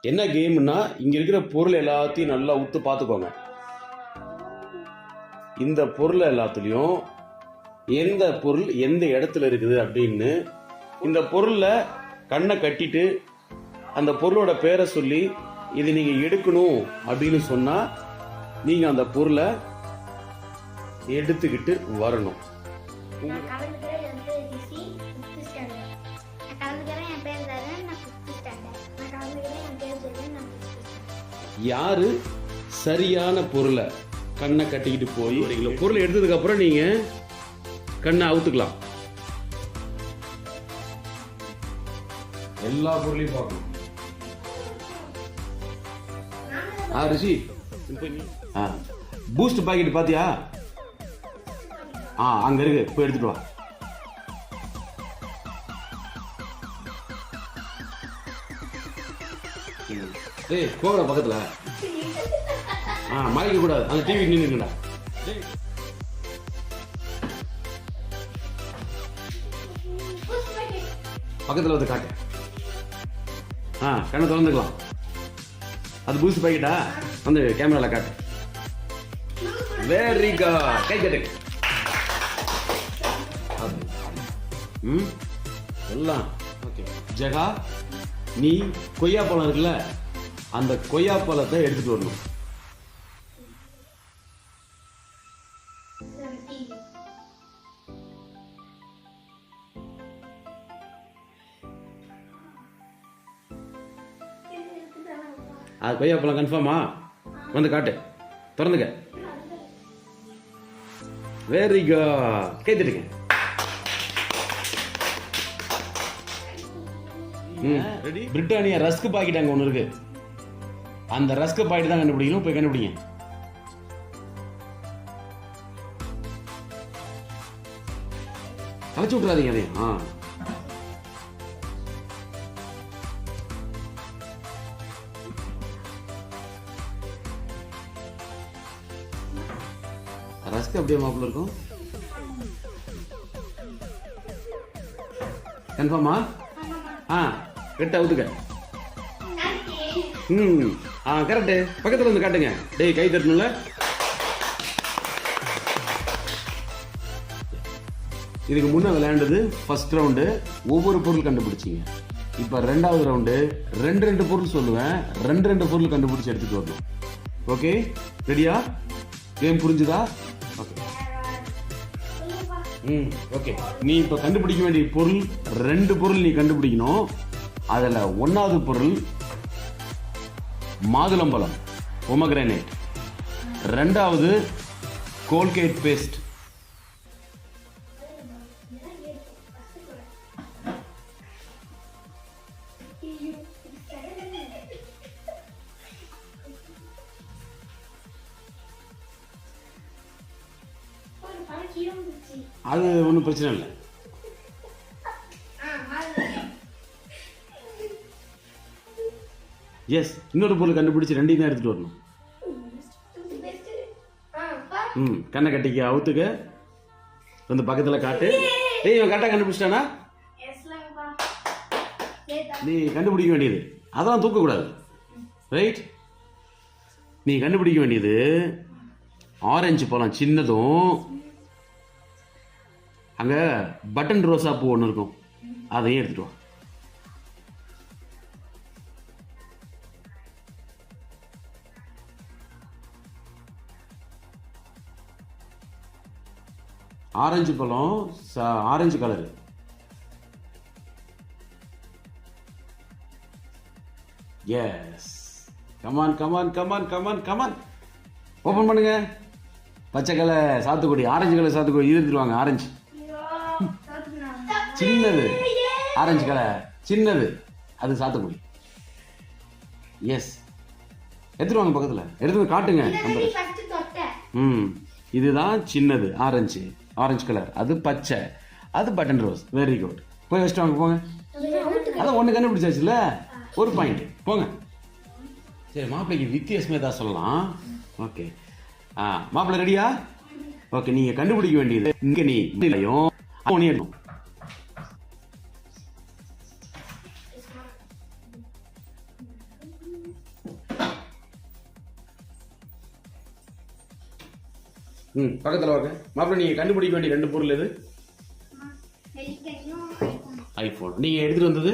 என்ன கேம்னா இங்க இருக்கிற பொருள் எல்லாத்தையும் நல்லா உத்து பார்த்துக்கோங்க. இந்த பொருள் எல்லாத்துலயும் எந்த பொருள் எந்த இடத்துல இருக்குது அப்படின்னு இந்த பொருள்ல கண்ணை கட்டிட்டு அந்த பொருளோட பேரை சொல்லி இது நீங்க எடுக்கணும் அப்படின்னு சொன்னா நீங்க அந்த பொருளை எடுத்துக்கிட்டு வரணும். யாரு சரியான பொருளை கண்ணை கட்டிக்கிட்டு போய் வரீங்களோ பொருளை எடுத்ததுக்கு அப்புறம் நீங்க கண்ணை அவுத்துக்கலாம். எல்லா பொருளையும் பார்க்கணும். ரிஷி பூஸ்ட் பாக்கெட் பாத்தியா? அங்க இருக்கு, போய் எடுத்துட்டு வா. ஏய் போகல பக்கத்துல. மறைக்க கூடாது, அந்த டிவி நின்னுங்கடா. பக்கத்துல வந்து காட்டு. கண்ணை திறந்துக்கலாம். அது பூஸ்ட் பாக்கெட்டா? வந்து கேமரால காட்டு. வெரி குட், கை தட்டு. எல்லாம் ஓகே. ஜெகா, நீ கொய்யா பழம் இருக்குல்ல, அந்த கொய்யா பழத்தை எடுத்துட்டு வரணும். அது கொய்யா பழம் கன்ஃபார்மா? வந்து காட்டு, திறந்துக்க. வெரி குட், கை தட்டுங்க. பிரிட்டானியா ரஸ்க் பாக்கெட் அங்க ஒண்ணு இருக்கு. அந்த ரஸ்க் பாக்கெட் தான் கண்டுபிடிக்கணும். போய் கண்டுபிடிங்க. கலச்சு விட்டுறாதீங்க அதையும். ரஸ்க் அப்படியே மாப்பிள்ள இருக்கும். கன்ஃபார்மா? கரெக்ட், அவுத்துக்க. கரெக்ட். பக்கத்துல வந்து காட்டுங்க. டேய் கை தட்டணும்ல. இதுக்கு முன்ன விளையாண்டது ஃபர்ஸ்ட் ரவுண்டு, ஒவ்வொரு பொருள் கண்டுபிடிச்சிங்க. இப்ப ரெண்டாவது ரவுண்டு ரெண்டு பொருள் சொல்லுவேன், ரெண்டு பொருள் கண்டுபிடிச்சு எடுத்துட்டு வரணும். ஓகே, ரெடியா? கேம் புரிஞ்சுதா? ஓகே. நீ இப்ப கண்டுபிடிக்க வேண்டிய பொருள் ரெண்டு பொருள் நீ கண்டுபிடிக்கணும். அதுல ஒன்னாவது பொருள் மாதுளம்பழம், பொமகிரானேட். ரெண்டாவது கோல்கேட் பேஸ்ட். அது ஒன்றும் பிரச்சனை இல்லை. எஸ், இன்னொரு பொருள் கண்டுபிடிச்சு ரெண்டையும் தான் எடுத்துட்டு வரணும். கண்ணை கட்டிக்க, அவுத்துக்க, வந்து பக்கத்துல காட்டு. ஏய், இவன் கரெக்டாக கண்டுபிடிச்சிட்டானா? நீ கண்டுபிடிக்க வேண்டியது அதெல்லாம் தூக்கக்கூடாது. ரைட்? நீ கண்டுபிடிக்க வேண்டியது ஆரஞ்சு பழம் சின்னதும், அங்க பட்டன் ரோசா பூ ஒன்று இருக்கும், அதையும் எடுத்துட்டு வா. ஆரஞ்சு பழம், orange colour. Yes, come on come on come on come on come on. Open பண்ணுங்க. பச்சை கலர் சாத்துக்குடி, ஆரஞ்சு கலர் சாத்துக்குடி. இது எடுத்துருவாங்க. ஆரஞ்சு சின்னது, ஆரஞ்சு கலர் சின்னது, அது சாத்துக்குடி. எஸ், எடுத்துருவாங்க பக்கத்துல. எடுத்து காட்டுங்க. இதுதான் சின்னது, ஆரஞ்சு, ஆரஞ்சு கலர். அது பச்சை, அது பட்டன் ரோஸ். Very good. போய் வச்சுட்டு வாங்க, போங்க. அதான் ஒன்று கண்டுபிடிச்சாச்சுல, ஒரு பாயிண்ட். போங்க. சரி, மாப்பிள்ளைக்கு வித்தியாசமே தான் சொல்லலாம். ஓகே, மாப்பிள்ளை ரெடியா? ஓகே, நீங்க கண்டுபிடிக்க வேண்டியது இங்க நீ எடுக்கணும். பக்கத்தில் வாங்க மாப்பிள்ள. நீங்கள் கண்டுபிடிக்க வேண்டிய 2 பொருள் எது? ஐஃபோன். நீங்கள் எடுத்துகிட்டு வந்தது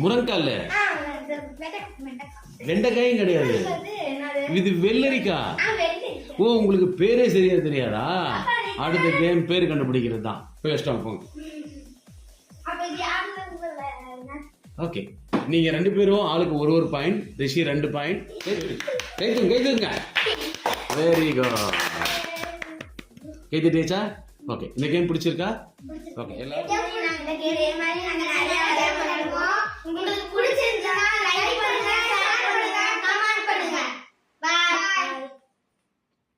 முருங்கைக்கால். வெண்டைக்காயும் கிடையாது, இது வெள்ளரிக்காய். ஓ, உங்களுக்கு பேரே சரியா தெரியாதா? அடுத்த கேம் பேர் கண்டுபிடிக்கிறது தான். போய் வச்சிட்டாங்க போங்க. ஓகே, நீங்க 2 பேரும் ஆளுக்கு ஒரு பாயிண்ட். ரிஷி 2 பாயிண்ட். கைதுங்க. Very good. கைதுட்டேச்சா? ஓகே, இந்த கேம் பிடிச்சிருக்கா? ஓகே, எல்லாரும் உங்களுக்கு பிடிச்சிருந்தா